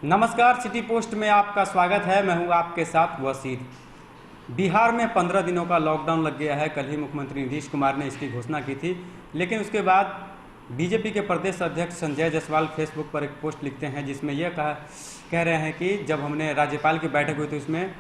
नमस्कार, city post में आपका स्वागत है। मैं हूं आपके साथ वसीर। बिहार में 15 दिनों का लॉकडाउन लग गया है। कल ही मुख्यमंत्री नीतीश कुमार ने इसकी घोषणा की थी, लेकिन उसके बाद बीजेपी के प्रदेश अध्यक्ष संजय जायसवाल फेसबुक पर एक पोस्ट लिखते हैं जिसमें यह कह रहे हैं कि जब हमने राज्यपाल की बैठक हुई तो इसमें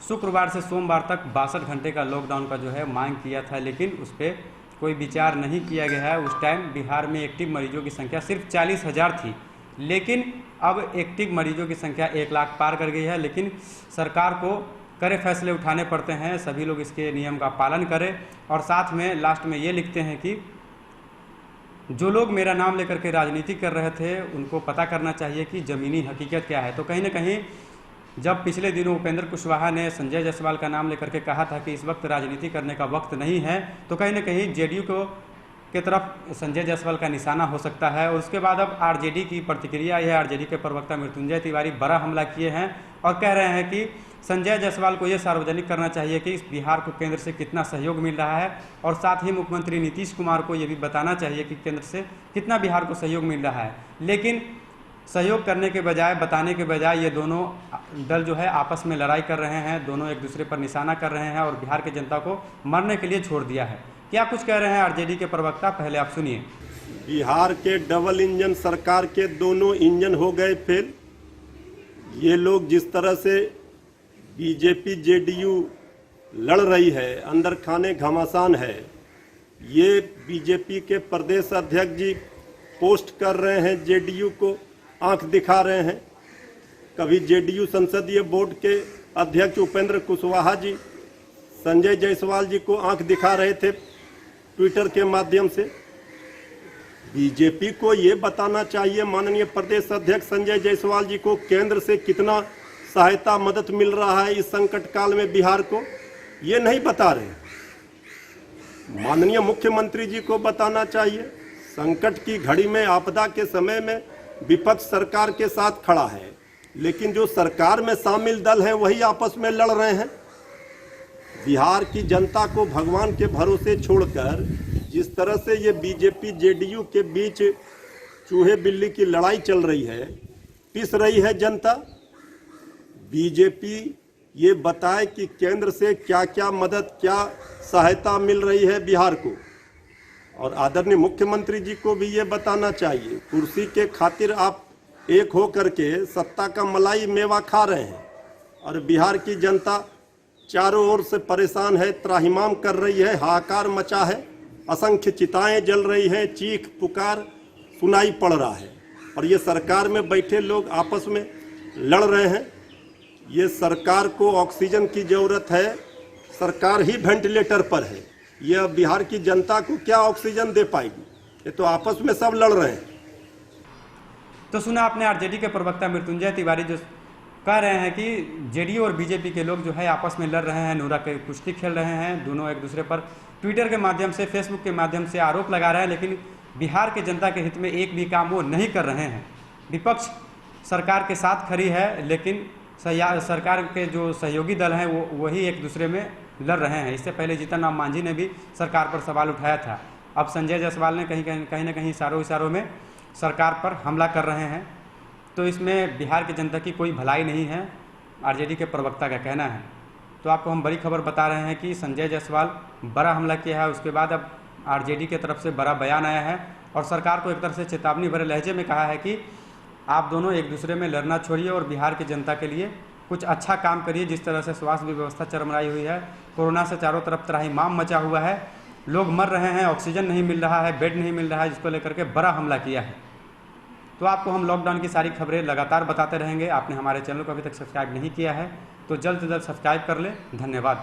शुक्रवार से सोमवार तक 62 घंटे का लॉकडाउन का जो है मांग किया था, लेकिन उस पर कोई विचार नहीं किया गया है। उस टाइम बिहार में एक्टिव मरीजों की संख्या सिर्फ 40,000 थी, लेकिन अब एक्टिव मरीजों की संख्या 1 लाख पार कर गई है। लेकिन सरकार को कड़े फैसले उठाने पड़ते हैं, सभी लोग इसके नियम का पालन करें। और साथ में लास्ट में ये लिखते हैं कि जो लोग मेरा नाम लेकर के राजनीति कर रहे थे उनको पता करना चाहिए कि ज़मीनी हकीकत क्या है। तो कहीं ना कहीं जब पिछले दिनों उपेंद्र कुशवाहा ने संजय जायसवाल का नाम लेकर के कहा था कि इस वक्त राजनीति करने का वक्त नहीं है, तो कहीं ना कहीं जेडीयू के तरफ संजय जायसवाल का निशाना हो सकता है। और उसके बाद अब आरजेडी की प्रतिक्रिया है। आरजेडी के प्रवक्ता मृत्युंजय तिवारी बड़ा हमला किए हैं और कह रहे हैं कि संजय जायसवाल को यह सार्वजनिक करना चाहिए कि इस बिहार को केंद्र से कितना सहयोग मिल रहा है, और साथ ही मुख्यमंत्री नीतीश कुमार को यह भी बताना चाहिए कि केंद्र से कितना बिहार को सहयोग मिल रहा है। लेकिन सहयोग करने के बजाय, बताने के बजाय ये दोनों दल जो है आपस में लड़ाई कर रहे हैं, दोनों एक दूसरे पर निशाना कर रहे हैं और बिहार की जनता को मरने के लिए छोड़ दिया है। क्या कुछ कह रहे हैं आरजेडी के प्रवक्ता, पहले आप सुनिए। बिहार के डबल इंजन सरकार के दोनों इंजन हो गए फेल। ये लोग जिस तरह से बीजेपी जेडीयू लड़ रही है, अंदर खाने घमासान है। ये बीजेपी के प्रदेश अध्यक्ष जी पोस्ट कर रहे हैं, जेडीयू को आंख दिखा रहे हैं। कभी जेडीयू संसदीय बोर्ड के अध्यक्ष उपेंद्र कुशवाहा जी संजय जायसवाल जी को आंख दिखा रहे थे ट्विटर के माध्यम से। बीजेपी को ये बताना चाहिए, माननीय प्रदेश अध्यक्ष संजय जायसवाल जी को, केंद्र से कितना सहायता मदद मिल रहा है इस संकट काल में बिहार को, ये नहीं बता रहे। माननीय मुख्यमंत्री जी को बताना चाहिए। संकट की घड़ी में, आपदा के समय में विपक्ष सरकार के साथ खड़ा है, लेकिन जो सरकार में शामिल दल हैं वही आपस में लड़ रहे हैं। बिहार की जनता को भगवान के भरोसे छोड़कर जिस तरह से ये बीजेपी जेडीयू के बीच चूहे बिल्ली की लड़ाई चल रही है, पिस रही है जनता। बीजेपी ये बताए कि केंद्र से क्या क्या मदद, क्या सहायता मिल रही है बिहार को। और आदरणीय मुख्यमंत्री जी को भी ये बताना चाहिए, कुर्सी के खातिर आप एक हो करके सत्ता का मलाई मेवा खा रहे हैं और बिहार की जनता चारों ओर से परेशान है, त्राहिमाम कर रही है, हाहाकार मचा है, असंख्य चिताएं जल रही हैं, चीख पुकार सुनाई पड़ रहा है। और ये सरकार में बैठे लोग आपस में लड़ रहे हैं। ये सरकार को ऑक्सीजन की ज़रूरत है, सरकार ही वेंटिलेटर पर है। यह बिहार की जनता को क्या ऑक्सीजन दे पाएगी? ये तो आपस में सब लड़ रहे हैं। तो सुना आपने आरजेडी के प्रवक्ता मृत्युंजय तिवारी जो कह रहे हैं कि जेडीयू और बीजेपी के लोग जो है आपस में लड़ रहे हैं, नूरा के कुश्ती खेल रहे हैं। दोनों एक दूसरे पर ट्विटर के माध्यम से, फेसबुक के माध्यम से आरोप लगा रहे हैं, लेकिन बिहार के जनता के हित में एक भी काम वो नहीं कर रहे हैं। विपक्ष सरकार के साथ खड़ी है, लेकिन सरकार के जो सहयोगी दल हैं वो वही एक दूसरे में लड़ रहे हैं। इससे पहले जीतन राम मांझी ने भी सरकार पर सवाल उठाया था। अब संजय जायसवाल ने कहीं ना कहीं इशारों में सरकार पर हमला कर रहे हैं। तो इसमें बिहार की जनता की कोई भलाई नहीं है, आरजेडी के प्रवक्ता का कहना है। तो आपको हम बड़ी खबर बता रहे हैं कि संजय जायसवाल बड़ा हमला किया है। उसके बाद अब आरजेडी की तरफ से बड़ा बयान आया है और सरकार को एक तरह से चेतावनी भरे लहजे में कहा है कि आप दोनों एक दूसरे में लड़ना छोड़िए और बिहार की जनता के लिए कुछ अच्छा काम करिए। जिस तरह से स्वास्थ्य व्यवस्था चरमराई हुई है, कोरोना से चारों तरफ त्राहिमाम मचा हुआ है, लोग मर रहे हैं, ऑक्सीजन नहीं मिल रहा है, बेड नहीं मिल रहा है, जिसको लेकर के बड़ा हमला किया है। तो आपको हम लॉकडाउन की सारी खबरें लगातार बताते रहेंगे। आपने हमारे चैनल को अभी तक सब्सक्राइब नहीं किया है तो जल्द से जल्द सब्सक्राइब कर लें। धन्यवाद।